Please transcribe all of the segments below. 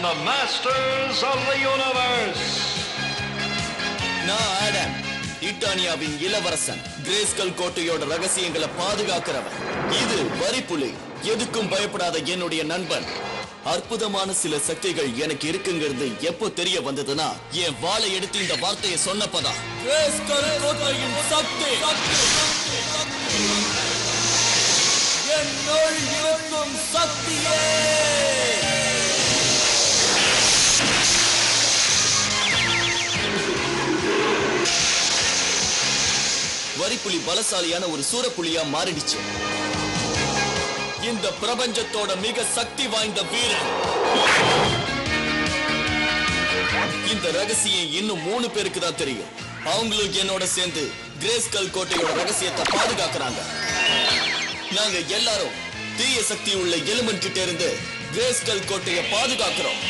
and the masters of the universe. நான் Adam, இட்டானியாவின் இளவரசன், greyscale கோட்டையோட ரகசியங்களை பாதுகாக்கிறவன். இது வரிப்புலி, எதுக்கும் பயப்படாத என்னுடைய நண்பன். அற்புதமான சில சக்திகள் எனக்கு இருக்குங்கிறது எப்போ தெரிய வந்ததுன்னா, என் வாளை எடுத்து இந்த வார்த்தையை சொன்னப்பதான். கிரேஸ்கல் கோட்டையின் சக்தி என்னுள் இருக்கும் சக்தியே. வரிப்புலி பலசாலியான ஒரு சூரப்புலியா மாறிடுச்சு. இந்த பிரபஞ்சத்தோட மிக சக்தி வாய்ந்த வீரன். இந்த ரகசியம் இன்னும் 3 பேருக்கு தான் தெரியும். அவங்களும் என்னோட சேர்ந்து கிரேஸ்கல் கோட்டையோட ரகசியத்தை பாதுகாக்கிறாங்க. நாங்க எல்லாரும் தீய சக்தி உள்ள எலிமெண்ட் கிட்ட இருந்து கிரேஸ்கல் கோட்டையை பாதுகாக்கிறோம்.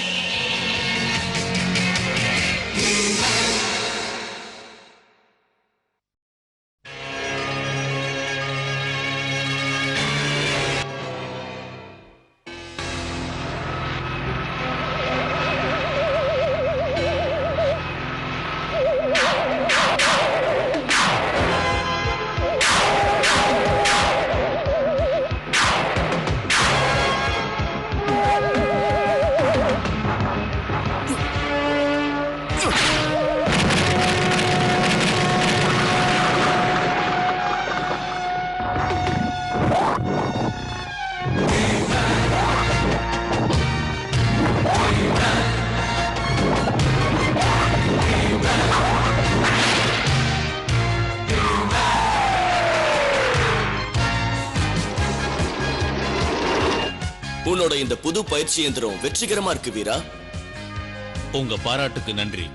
உன்னோட இந்த புது பயிற்சி இயந்திரம் வெற்றிகரமா இருக்கு வீரா. உங்க பாராட்டுக்கு நன்றி.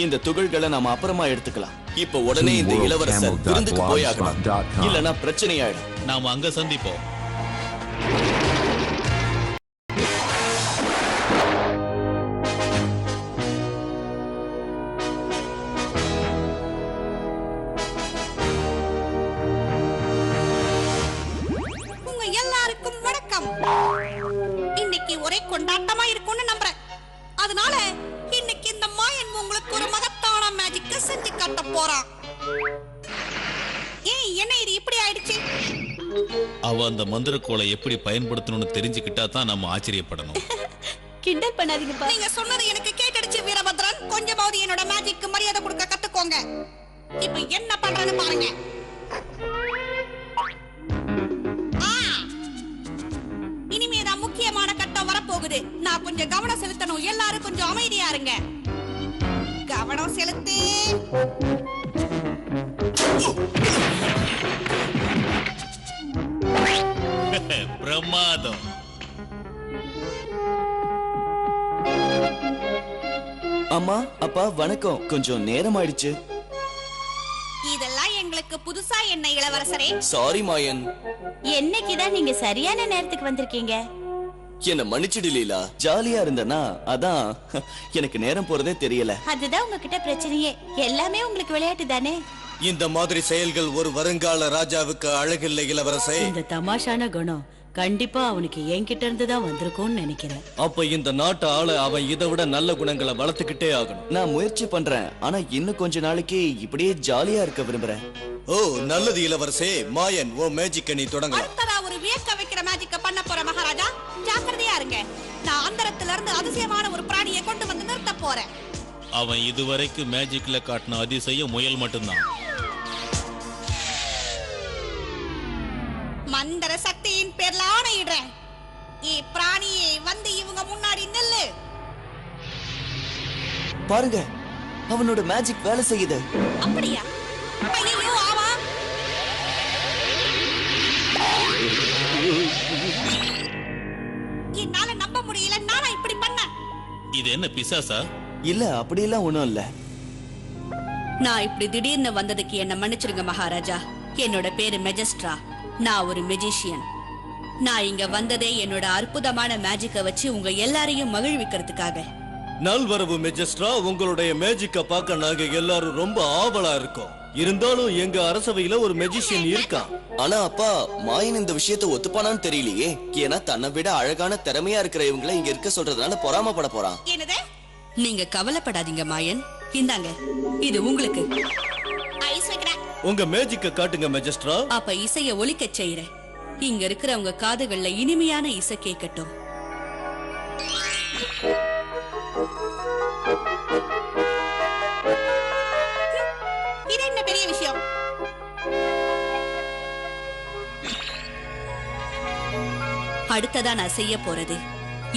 இந்த துகள்களை நாம அப்புறமா எடுத்துக்கலாம். இப்ப உடனே இந்த இளவரசர் விருந்துக்கு போயாகணும், இல்லனா பிரச்சனை ஆயிடும். நாம அங்க சந்திப்போம். இன்னைக்கு ஒரே கொண்டாட்டமா இருக்கும்னு நம்புறேன். அதனால இன்னைக்கு இந்த மாயன் உங்களுக்கு ஒரு மகத்தான மேஜிக்க செஞ்சு காட்ட போறான். ஏய், என்ன இது இப்படி ஆயிடுச்சு? அவ அந்த மந்திரக்கோளை எப்படி பயன்படுத்தணும்னு தெரிஞ்சுக்கிட்டா தான் நம்ம ஆச்சரியப்படணும். கிண்டல் பண்ணாதீங்கப்பா. நீங்க சொன்னது எனக்கு கேட்டுடுச்சு வீரபத்ரன். கொஞ்சமாவது என்னோட மேஜிக்கு மரியாதை கொடுக்க கத்துக்கோங்க. இப்போ என்ன பண்றேன்னு பாருங்க. இனிமேதான் முக்கியமான கட்டம் வரப்போகுது. நான் கொஞ்சம் கவனம் செலுத்தணும். எல்லாரும் கொஞ்சம் அமைதியா இருங்க. கவனம் செலுத்து. பிரமாதம். அம்மா, அப்பா வணக்கம். கொஞ்சம் நேரம் ஆயிடுச்சு. இதெல்லாம் எங்களுக்கு புதுசா என்ன இளவரசரே? சாரி மாயன். என்னைக்குதான் நீங்க சரியான நேரத்துக்கு வந்திருக்கீங்க. என்ன மன்னிச்சிடு லீலா. ஜாலியா இருந்தனா அதான் எனக்கு நேரம் போறதே தெரியல. அதுதான் உங்ககிட்ட பிரச்சனையே. எல்லாமே உங்களுக்கு விளையாட்டு தானே. இந்த மாதிரி செயல்கள் ஒரு வருங்கால ராஜாவுக்கு அழகில்லை இளவரசே. இந்த தமாஷான குணம் கண்டிப்பா அவனுக்கு என்கிட்ட இருந்து தான் வந்திருக்கும்னு நினைக்கிறேன். அப்ப இந்த நாட்டு ஆள அவன் இதை விட நல்ல குணங்களை வளர்த்துக்கிட்டே ஆகணும். நான் முயற்சி பண்றேன். ஆனா இன்னும் கொஞ்ச நாளைக்கு இப்படியே ஜாலியா இருக்க விரும்புறேன். ஓ நல்லது இளவரசே. மாயன், ஓ மேஜிக்க நீ தொடங்கலாம். அடுத்ததா ஒரு வியக்க வைக்கிற மேஜிக்க பண்ண போற மகாராஜா. ஜாக்கிரதையா இருங்க. நான் அந்தரத்துல இருந்து அதிசயமான ஒரு பிராணியை கொண்டு வந்து நிறுத்த போறேன். அவன் இதுவரைக்கும் மேஜிக்ல காட்டின அதிசயம் முயல் மட்டும்தான். மந்திர சக்தியின் பேர்ல ஆணையிடுறேன். பிராணியே வந்து இவங்க முன்னாடி நில்லு. பாருங்க, அவனோட மேஜிக் வேலை செய்யுது. அப்படியா? ஐயோ, ஆமா. என்னால நம்ப முடியல. நானா இப்படி பண்ண? இது என்ன பிசாசா? இல்ல, அப்படியெல்லாம் ஒண்ணும் இல்ல. நான் இப்படி திடீர்னு வந்ததுக்கு என்ன மன்னிச்சிருங்க மகாராஜா. என்னோட பேரு மெஜஸ்ட்ரா. நான் ஒரு மெஜிஷியன். நான் இங்க வந்ததே என்னோட அற்புதமான மேஜிக்கை வச்சு உங்க எல்லாரையும் மகிழ்விக்கிறதுக்காக. நல்வரவு மெஜஸ்ட்ரா. உங்களுடைய மேஜிக்க பார்க்க நாங்க எல்லாரும் ரொம்ப ஆவலா இருக்கோம். இருந்தாலும் எங்க அரசவையில ஒரு மெஜிஷியன் இருக்கான். ஆனா அப்பா, மாயன் இந்த விஷயத்தை ஒத்துப்பானான்னு தெரியலையே. ஏன்னா தன்னை விட அழகான திறமையா இருக்கிற இவங்களை இங்க இருக்க சொல்றதுனால பொறாமப்பட போறான். என்னது? நீங்க கவலைப்படாதீங்க மாயன். இந்தாங்க, இது உங்களுக்கு. ஐஸ் வைக்கிறேன். உங்க மேஜிக்க காட்டுங்க மெஜஸ்ட்ரா. அப்ப இசைய ஒலிக்கச் செய்யறேன். இங்க இருக்கிறவங்க காதுகள்ல இனிமையான இசை கேட்கட்டும். இது என்ன பெரிய விஷயம்? அடுத்ததா நான் செய்ய போறது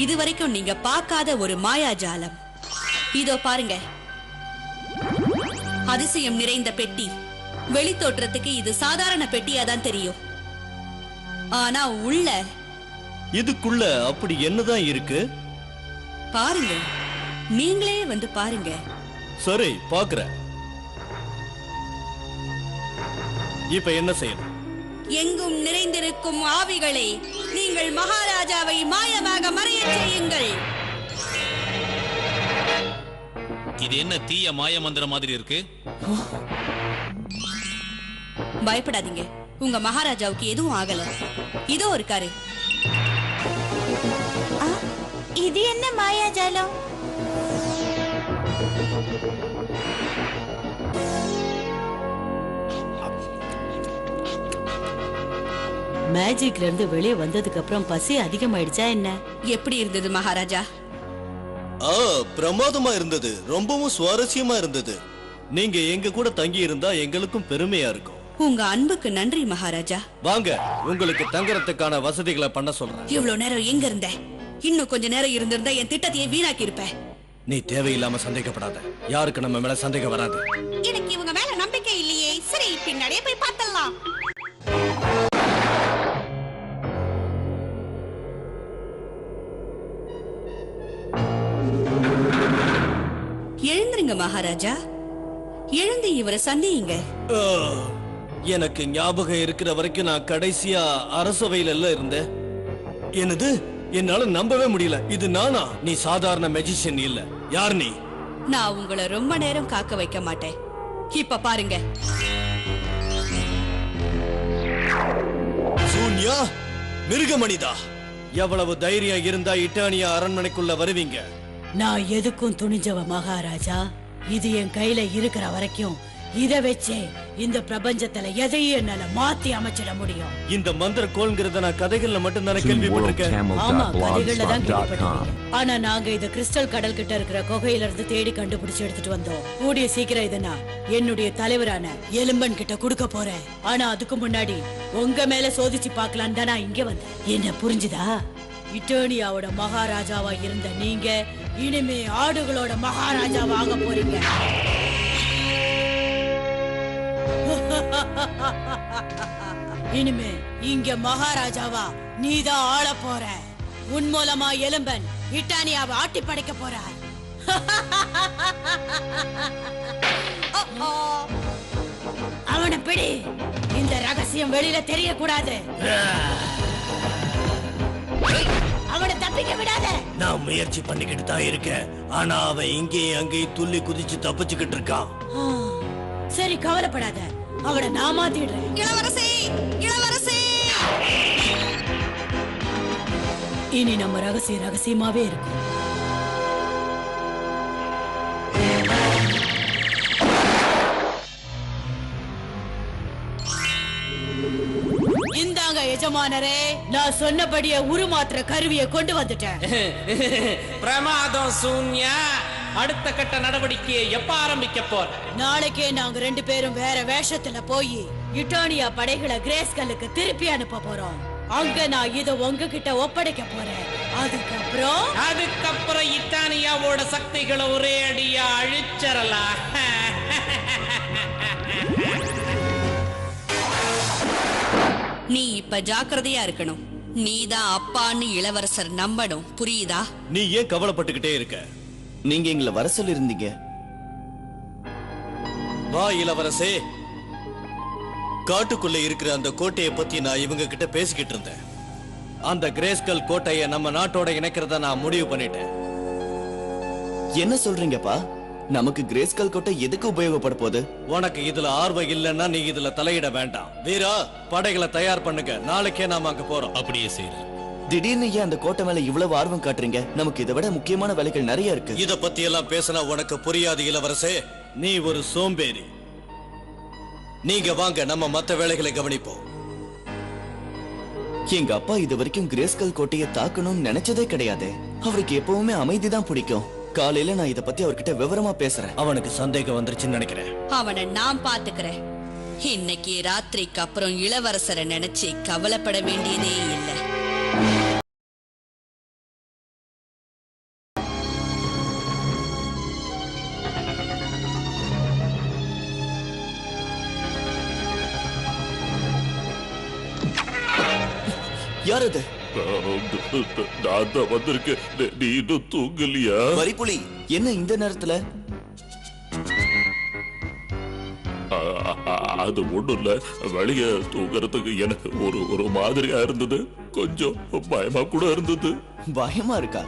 இதுவரைக்கும் நீங்க பார்க்காத ஒரு மாயாஜாலம். இதோ பாருங்க, அதிசயம் நிறைந்த பெட்டி. வெளித்தோற்றத்துக்கு இது சாதாரண பெட்டியா தான் தெரியும். ஆனா உள்ள இதுக்குள்ள அப்படி என்னதான் இருக்கு? பாருங்க, நீங்களே வந்து பாருங்க. சரி, பாக்குறேன். இப்ப என்ன செய்யணும்? எங்கும் நிறைந்திருக்கும் ஆவிகளே, நீங்கள் மகாராஜாவை மாயமாக மறையச் செய்யுங்கள். இது என்ன தீய மாய மந்திரம் மாதிரி இருக்கு? பயப்படாதீங்க, உங்க மகாராஜாவுக்கு எதுவும் ஆகல. இதோ இருக்காரு. இது என்ன மாயாஜாலம்? மேஜிக்ல இருந்து வெளியே வந்ததுக்கு அப்புறம் பசி அதிகமாயிடுச்சா என்ன? எப்படி இருந்தது மகாராஜா? பிரமாதமா இருந்தது. ரொம்பவும் சுவாரஸ்யமா இருந்தது. நீங்க எங்க கூட தங்கி இருந்தா எங்களுக்கும் பெருமையா இருக்கும். உங்க அன்புக்கு நன்றி மகாராஜா. வாங்க, உங்களுக்கு தங்கறதுக்கான வசதிகளை பண்ண சொல்றேன். இவ்வளவு நேரம் எங்க இருந்த? இன்னும் கொஞ்ச நேரம் இருந்திருந்தா என் திட்டத்தையே வீணாக்கி இருப்ப. நீ தேவையில்லாம சந்தேகப்படாத. யாருக்கு நம்ம மேல சந்தேகம் வராது. எனக்கு இவங்க மேல நம்பிக்கை இல்லையே. சரி, பின்னாடியே போய் பார்த்தலாம். எழுந்துருங்க மகாராஜா, எழுந்து இவரை சந்தியுங்க. எனக்கு ஞாபகம் இருக்கிற வரைக்கும் நான் கடைசியா அரசவையில எல்லாம் இருந்தேன். என்னது? என்னால நம்பவே முடியல. இது நானா? நீ சாதாரண மெஜிஷியன் இல்ல. யார் நீ? நான் உங்களை ரொம்ப நேரம் காக்க வைக்க மாட்டேன். இப்ப பாருங்க. சூன்யா, மிருகமணிதா, எவ்வளவு தைரியம் இருந்தா இட்டானியா அரண்மனைக்குள்ள வருவீங்க? நான் எதுக்கும் துணிஞ்சவ மகாராஜா. இது என் கையில இருக்கிற வரைக்கும் இத வச்சே இந்த பிரபஞ்சத்துல எதையும் என்னால மாத்தி அமைச்சிட முடியும். இந்த மந்திர கோள்ங்கிறத நான் கதைகள்ல மட்டும் தானே கேள்விப்பட்டிருக்கேன். ஆமா, கதைகள்ல தான் கேள்விப்பட்டிருக்கேன். ஆனா நாங்க இத கிறிஸ்டல் கடல் கிட்ட இருக்கிற குகையில இருந்து தேடி கண்டுபிடிச்சு எடுத்துட்டு வந்தோம். கூடிய சீக்கிரம் இத நான் என்னுடைய தலைவரான எலும்பன் கிட்ட கொடுக்க போறேன். ஆனா அதுக்கு முன்னாடி உங்க மேல சோதிச்சு பார்க்கலான்னு தான் நான் இங்க வந்தேன். என்ன புரிஞ்சுதா? இட்டர்னியாவோட மகாராஜாவா இருந்த நீங்க இனிமே ஆடுகளோட மகாராஜாவா ஆக போறீங்க. இனிமே இங்க மகாராஜாவா நீதான் ஆள போற. உன் மூலமா எலும்பன் இட்டானியாவை ஆட்டி படைக்க போறார். அவனை பிடி. இந்த ரகசியம் வெளியில தெரியக்கூடாது. அவனை தப்பிக்க விடாத. நான் முயற்சி பண்ணிக்கிட்டு தான் இருக்கேன். ஆனா அவன் இங்கேயும் அங்கேயும் துள்ளி குதிச்சு தப்பிச்சுக்கிட்டு இருக்கான். சரி, கவலைப்படாத, அவனை நான் மாத்திடுறேன். இளவரசி, இளவரசி. இனி நம்ம ரகசியமாவே இருக்கும். இந்தாங்க எஜமானரே, நான் சொன்னபடியே உருமாற்ற கருவியை கொண்டு வந்துட்டேன். பிரமாதம் சூன்யா. அடுத்த கட்ட நடவடிக்கையை எப்ப ஆரம்பிக்க போற? நாளைக்கே நாங்க 2 பேரும் வேற வேஷத்துல போய் இட்டானியா படைகளை கிரேஸ்கல்லுக்கு திருப்பி அனுப்ப போறோம். அங்க நான் இத உங்ககிட்ட ஒப்படைக்க போறேன். அதுக்கப்புறம் இட்டானியாவோட சக்திகளை ஒரே அடியா அழிச்சரலாம். நீ இப்ப ஜாக்கிரதையா இருக்கணும். நீதான் அப்பான்னு இளவரசர் நம்பணும், புரியுதா? நீ ஏன் கவலைப்பட்டுக்கிட்டே இருக்க? நீங்க எங்களை வர சொல்லிருந்தீங்க. வா இளவரசே. காட்டுக்குள்ள இருக்கிற அந்த கோட்டையை பத்தி நான் இவங்க கிட்ட பேசிக்கிட்டு இருந்தேன். அந்த கிரேஸ்கல் கோட்டையை நம்ம நாட்டோட இணைக்கிறத நான் முடிவு பண்ணிட்டேன். என்ன சொல்றீங்கப்பா? நமக்கு கிரேஸ்கல் கோட்டை எதுக்கு உபயோகப்பட போகுது? உனக்கு இதுல ஆர்வம் இல்லைன்னா நீ இதுல தலையிட வேண்டாம். வீரா, படைகளை தயார் பண்ணுங்க, நாளைக்கே நாம அங்க போறோம். அப்படியே செய்யறேன். திடீர்னு ஏன் அந்த கோட்டை மேல இவ்வளவு ஆர்வம் காட்டுறீங்க? நமக்கு இதை விட முக்கியமான வேலைகள் நிறைய இருக்கு. இத பத்தி எல்லாம் பேசினா உனக்கு புரியாது இளவரசே. நீ ஒரு சோம்பேறி. நீங்க வாங்க, நம்ம மத்த வேலைகளை கவனிப்போம். எங்க அப்பா இது வரைக்கும் கிரேஸ்கல் கோட்டையை தாக்கணும்னு நினைச்சதே கிடையாது. அவருக்கு எப்பவுமே அமைதி தான் பிடிக்கும். காலையில நான் இத பத்தி அவர்கிட்ட விவரமா பேசுறேன். அவனுக்கு சந்தேகம் வந்துருச்சுன்னு நினைக்கிறேன். அவனை நான் பாத்துக்கிறேன். இன்னைக்கு ராத்திரிக்கு அப்புறம் இளவரசரை நினைச்சு கவலைப்பட வேண்டியதே இல்லை. யார் அது? நான் தான் வந்திருக்கேன். நீ இன்னும் தூங்கலையா? வரிப்புலி, என்ன இந்த நேரத்துல? அது ஒண்ணும் இல்ல. வெளியே தூங்குறதுக்கு எனக்கு ஒரு மாதிரியா இருந்தது. கொஞ்சம் பயமா கூட இருந்தது. பயமா இருக்கா?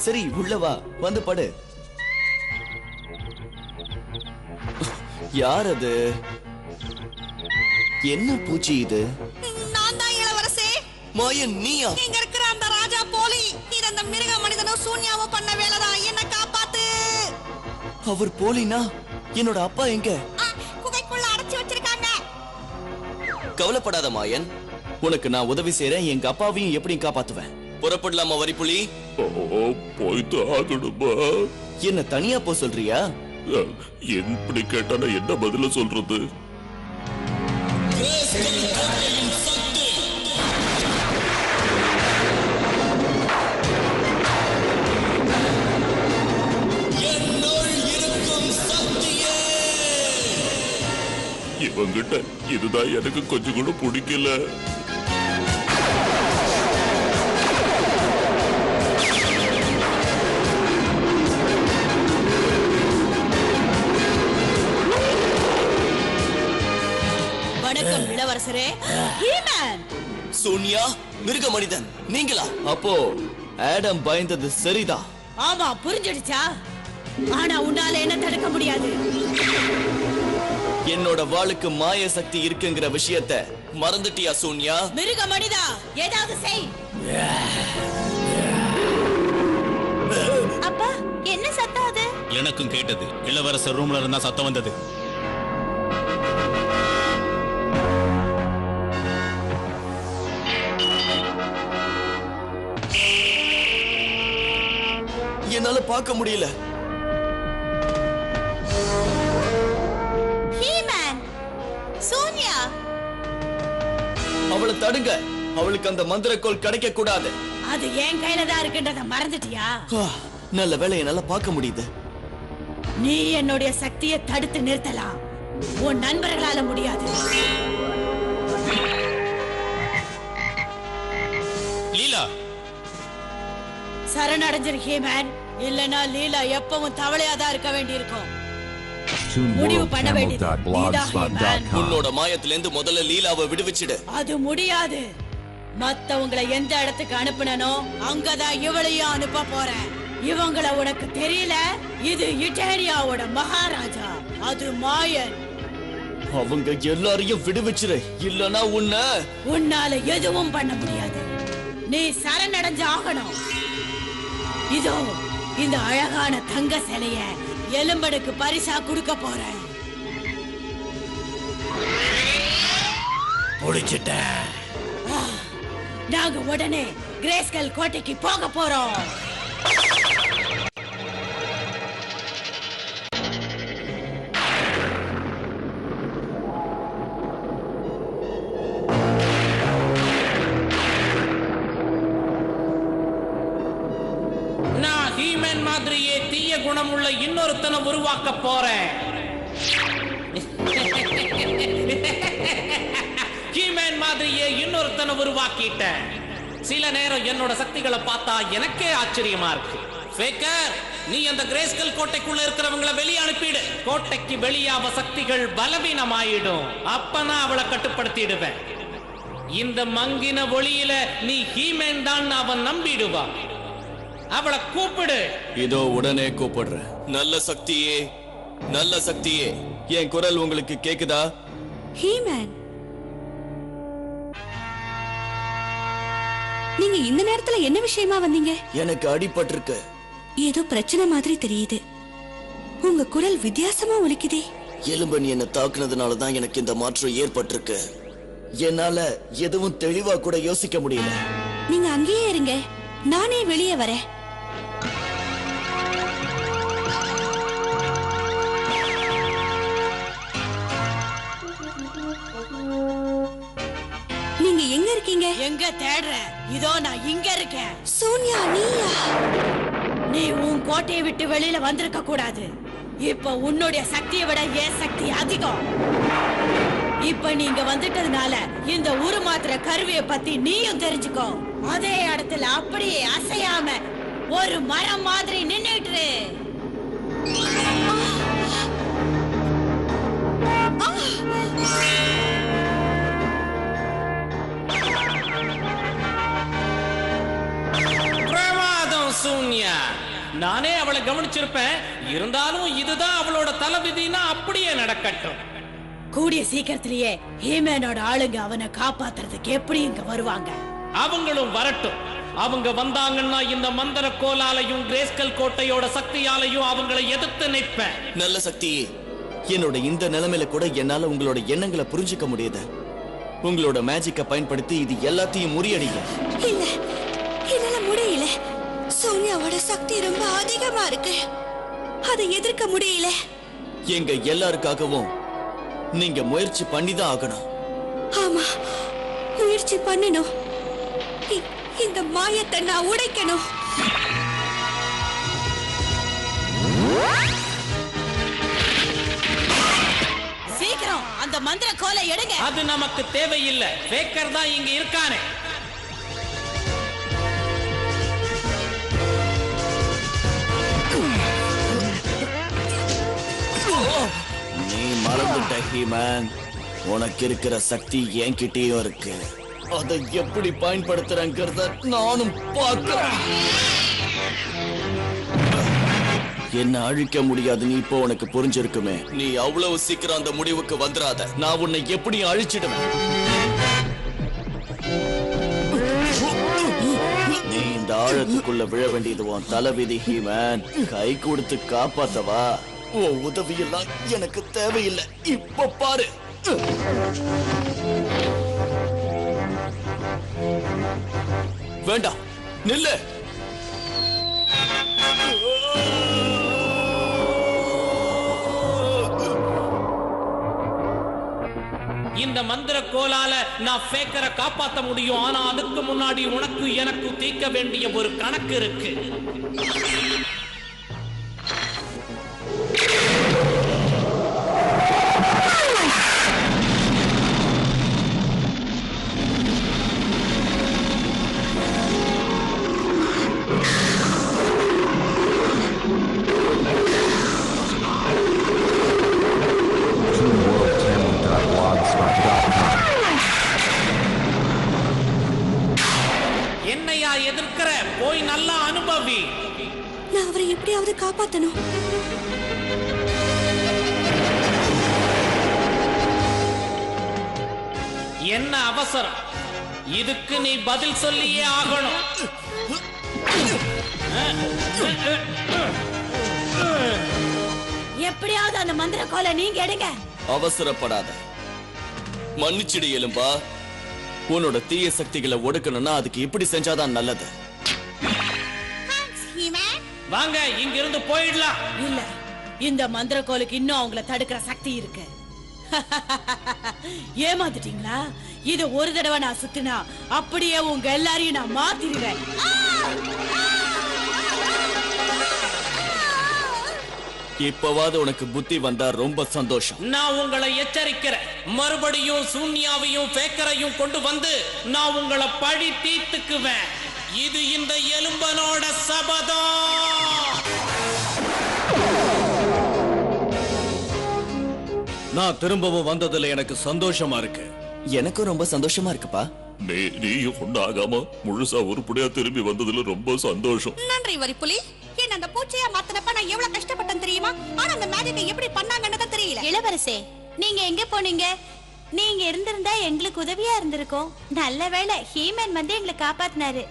சரி, உள்ள வா, வந்து படு. யார் அது? என்ன பூச்சி இது? நான் தான் இளவரசே. மாயன், நீயா? இங்க இருக்கிற அந்த ராஜா போலி. இது அந்த மிருக மனிதனும் சூன்யாவும் பண்ண வேலைதான். என்ன காப்பாத்து. அவர் போலினா? என்னோட அப்பா எங்க? குகைக்குள்ள அடைச்சு வச்சிருக்காங்க. கவலைப்படாத மாயன், உனக்கு நான் உதவி செய்றேன். எங்க அப்பாவையும் எப்படி காப்பாத்துவேன். புறப்படலாமா வரிப்புலி? போய்த்து ஆகணுமா? என்ன தனியா போ சொல்றியா? எப்படி கேட்டானா என்ன பதில சொல்றது? இவங்கிட்ட இதுதான் எனக்கு கொஞ்சம் கூட பிடிக்கல. வணக்கம் இளவரசரே. ஹீமன். சோனியா, மிருக மனிதன் நீங்களா? அப்போ ஆடம் பயந்தது சரிதான். ஆமா, புரிஞ்சிடுச்சா? ஆனா உன்னால என்ன தடுக்க முடியாது. என்னோட வாளுக்கு மாய சக்தி இருக்குங்கிற விஷயத்தை மறந்துட்டியா சோனியா? மிருக மனிதா, ஏதாவது செய். அப்பா, என்ன சத்தம் அது? எனக்கும் கேட்டது. இளவரசர் ரூம்ல இருந்தா சத்தம் வந்தது. என்னால பார்க்க முடியல. ஹீமன், சோனியா, அவளை தடுங்க. அவளுக்கு அந்த மந்திரக்கோள் கிடைக்க கூடாது. அது என் கையில தான் இருக்குன்றத மறந்துட்டியா? நல்ல வேளை என்னால பார்க்க முடியுது. நீ என்னுடைய சக்தியை தடுத்து நிறுத்தலாம், உன் நண்பர்களால முடியாது. லீலா, சரணடைஞ்சிரு ஹீமன். இல்லனா லீலா எப்பவும் தவளையாதான் இருக்க வேண்டியிருக்கும். முடிவு பண்ண வேண்டியது நீதான் ஹீமன். உன்னோட மாயத்திலிருந்து முதல்ல லீலாவை விடுவிச்சிடு. அது முடியாது. மத்தவங்களை எந்த இடத்துக்கு அனுப்புனனோ அங்கதான் இவளையும் அனுப்ப போறேன். இவங்களை உனக்கு தெரியல, இது இட்டேரியாவோட மகாராஜா, அது மாயன். அவங்க எல்லாரையும் விடுவிச்சிரு, இல்லனா உன்னால எதுவும் பண்ண முடியாது. நீ சரணடைஞ்சு ஆகணும். இதோ இந்த அழகான தங்க சிலைய எலும்பனுக்கு பரிசா கொடுக்க போறேன். முடிச்சிட்டேன். நாங்க உடனே கிரேஸ்கல் கோட்டைக்கு போக போறோம். நான் ஹீமன் மாதிரியே தீய குணமுள்ள இன்னொருத்தனை உருவாக்க போறேன். ஹீமன் மாதிரியே இன்னொருத்தனை உருவாக்கிட்டேன். சில நேரம் என்னோட சக்திகளை பார்த்தா எனக்கே ஆச்சரியமா இருக்கு. ஃபேக்கர், நீ அந்த கிரேஸ்கல் கோட்டைக்குள்ள இருக்கிறவங்களை வெளியே அனுப்பிடு. கோட்டைக்கு வெளியாவ சக்திகள் பலவீனமாயிடும். அப்ப நான் அவளை கட்டுப்படுத்திடுவேன். இந்த மங்கின ஒளியில நீ ஹீமன் தான் அவன் நம்பிடுவான். அவளை கூப்பிடு. இதோ உடனே கூப்பிடுறேன். நல்ல சக்தியே, நல்ல சக்தியே, என் குரல் உங்களுக்கு கேக்குதா? ஹீமேன், நீங்க இந்த நேரத்துல என்ன விஷயமா வந்தீங்க? எனக்கு அடிபட்டிருக்கு. ஏதோ பிரச்சனை மாதிரி தெரியுது. உங்க குரல் வித்தியாசமா ஒலிக்குதே. எலும்பன் என்ன தாக்குனதுனால தான் எனக்கு இந்த மாற்றம் ஏற்பட்டிருக்கு. என்னால எதுவும் தெளிவா கூட யோசிக்க முடியல. நீங்க அங்கேயே இருங்க, நானே வெளியே வரேன். நீங்க எங்க இருக்கீங்க? எங்க தேடுற? இதோ நான் இங்க இருக்கேன். சோனியா, நீயா? நீ உன் கோட்டையை விட்டு வெளியில வந்திருக்க கூடாது. இப்ப உன்னுடைய சக்தியை விட என் சக்தி அதிகம். இப்ப நீங்க வந்துட்டதுனால இந்த உருமாத்திர கருவியை பத்தி நீயும் தெரிஞ்சுக்கோ. அதே இடத்துல அப்படியே அசையாம ஒரு மரம் மாதிரி நின்னுட்டு பிரமாதம் சூன்யா. நானே அவளை கவனிச்சிருப்பேன். இருந்தாலும் இதுதான் அவளோட தலைவிதினா அப்படியே நடக்கட்டும். கூடிய சீக்கிரத்திலேயே ஹீமேனோட ஆளுங்க அவனை காப்பாத்துறதுக்கு எப்படி இங்க வருவாங்க. அவங்களும் வரட்டும். அவங்க வந்தாங்கன்னா இந்த மந்திர கோலாலையும் கிரேஸ்கல் கோட்டையோட சக்தியாலையும் அவங்களை எதிர்த்து நிற்பேன். நல்ல சக்தியே, என்னோட இந்த நிலைமையில கூட என்னால உங்களோட எண்ணங்களை புரிஞ்சுக்க முடியுது. உங்களோட மேஜிக்கை பயன்படுத்தி இது எல்லாத்தையும் முறியடிங்க. இல்ல, என்னால முடியல. சோனியாவோட சக்தி ரொம்ப அதிகமா இருக்கு. அதை எதிர்க்க முடியல. எங்க எல்லாருக்காகவும் நீங்க முயற்சி பண்ணிதான் ஆகணும். ஆமா, முயற்சி பண்ணணும். இந்த மாயத்தை நான் உடைக்கணும். சீக்கிரம் அந்த மந்திர கோலை எடுங்க. அது நமக்கு தேவையில்லை. ஃபேக்கர் தான் இங்க இருக்கானே. நீ மறந்துட்ட ஹீமன். உனக்கு இருக்கிற சக்தி என்கிட்டயும் இருக்கு. அதை எப்படி பயன்படுத்துறேங்கிறத நானும் பார்க்கிறேன். என்ன அழிக்க முடியாது. நீ இப்போ உனக்கு புரிஞ்சிருக்குமே. நீ அவ்வளவு சீக்கிரம் அந்த முடிவுக்கு வந்துடாத. நான் உன்னை எப்படி அழிச்சிடுவேன். நீ இந்த ஆழத்துக்குள்ள விழ வேண்டியது உன் தலைவிதி ஹீமன். கை கொடுத்து காப்பாத்தவா. உன் உதவியெல்லாம் எனக்கு தேவையில்லை. இப்ப பாரு. வேண்டாம், நில்லு. இந்த மந்திர கோலால நான் ஃபேக்கரை காப்பாத்த முடியும். ஆனா அதுக்கு முன்னாடி உனக்கு எனக்கு தீர்க்க வேண்டிய ஒரு கணக்கு இருக்கு. என்னையா எதிர்க்கிற? போய் நல்லா அனுபவி. நான் அவரை எப்படியாவது காப்பாத்தணும். என்ன அவசரம்? இதுக்கு நீ பதில் சொல்லியே ஆகணும். எப்படியாவது அந்த மந்திர கோலை நீங்க எடுங்க. அவசரப்படாத. மன்னிச்சிடு எலும்பா. உன்னோட தீய சக்திகளை ஒடுக்கணும்னா அதுக்கு இப்படி செஞ்சாதான் நல்லது. வாங்க, இங்க இருந்து போயிடலாம். இல்ல, இந்த மந்திர கோலுக்கு இன்னும் அவங்கள தடுக்கிற சக்தி இருக்கு. ஏமாந்துட்டீங்களா? இது ஒரு தடவை நான் சுத்தினா அப்படியே உங்க எல்லாரையும் நான் மாத்திடுவேன். இப்பவாது உனக்கு புத்தி வந்தா ரொம்ப சந்தோஷம். நான் உங்களை எச்சரிக்கிறேன். மறுபடியும் சூன்யாவையும் ஃபேக்கரையும் கொண்டு வந்து நான் உங்களை பழி தீர்த்துக்குவேன். இது இந்த எலும்பனோட சபதம். நான் திரும்பவும் வந்ததுல எனக்கு சந்தோஷமா இருக்கு. எனக்கும் ரொம்ப சந்தோஷமா இருக்குப்பா. நீயும் ஒண்ணாகாம முழுசா உருப்படியா திரும்பி வந்ததுல ரொம்ப சந்தோஷம். நன்றி வரிப்புலி. என்ன அந்த பூச்சி பச்சையா மாத்தினப்ப நான் எவ்வளவு கஷ்டப்பட்டேன் தெரியுமா? ஆனா அந்த மேஜிக்கை எப்படி பண்ணாங்கன்னு தான் தெரியல. இளவரசே, நீங்க எங்க போனீங்க? நீங்க இருந்திருந்தா எங்களுக்கு உதவியா இருந்திருக்கும். நல்ல வேளை ஹீமன் வந்து எங்களை காப்பாத்தினாரு.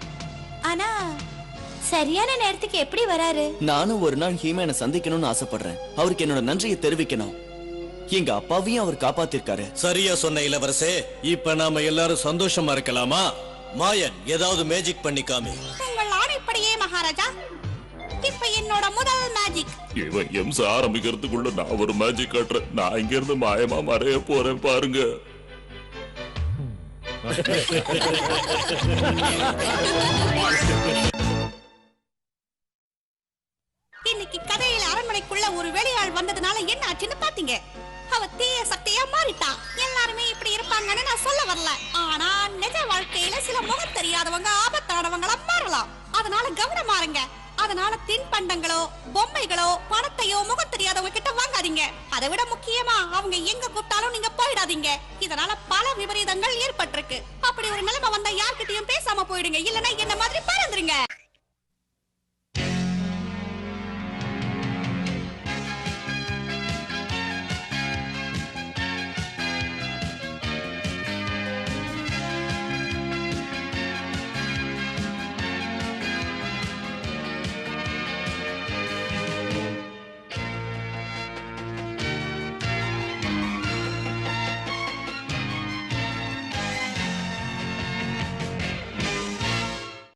ஆனா சரியான நேரத்துக்கு எப்படி வராரு? நானும் ஒரு நாள் ஹீமேனை சந்திக்கணும்னு ஆசைப்படுறேன். அவருக்கு என்னோட நன்றியை தெரிவிக்கணும். எங்க அப்பாவையும் அவர் காப்பாத்திருக்காரு. சரியா சொன்ன இளவரசே. இப்ப நாம எல்லாரும் சந்தோஷமா இருக்கலாமா? மாயன், ஏதாவது மேஜிக் பண்ணி காமி. உங்கள் ஆணைப்படியே மகாராஜா. இப்ப என்னோட முதல் மேஜிக். இவன் எம்ஸ் ஆரம்பிக்கிறதுக்குள்ள நான் ஒரு மேஜிக் காட்டுறேன். நான் இங்க இருந்து மாயமா மறைய போறேன் பாருங்க. இன்னைக்கு கதையில அரண்மனைக்குள்ள ஒரு வெளியாள் வந்ததுனால என்ன ஆச்சுன்னு பாத்தீங்க. அவ தீய சக்தியா மாறிட்டா. எல்லாருமே இப்படி இருப்பாங்கன்னு நான் சொல்ல வரல. ஆனா நிஜ வாழ்க்கையில சில முகம் தெரியாதவங்க ஆபத்தானவங்களா மாறலாம். அதனால கவனமா இருங்க. அதனால தின்பண்டங்களோ பொம்மைகளோ பணத்தையோ முகம் தெரியாதவங்க கிட்ட வாங்காதீங்க. அதை விட முக்கியமா அவங்க எங்க கூப்பிட்டாலும் நீங்க போயிடாதீங்க. இதனால பல விபரீதங்கள் ஏற்பட்டிருக்கு. அப்படி ஒரு நிலைமை வந்தா யார்கிட்டயும் பேசாம போயிடுங்க. இல்லன்னா என்ன மாதிரி பறந்துருங்க.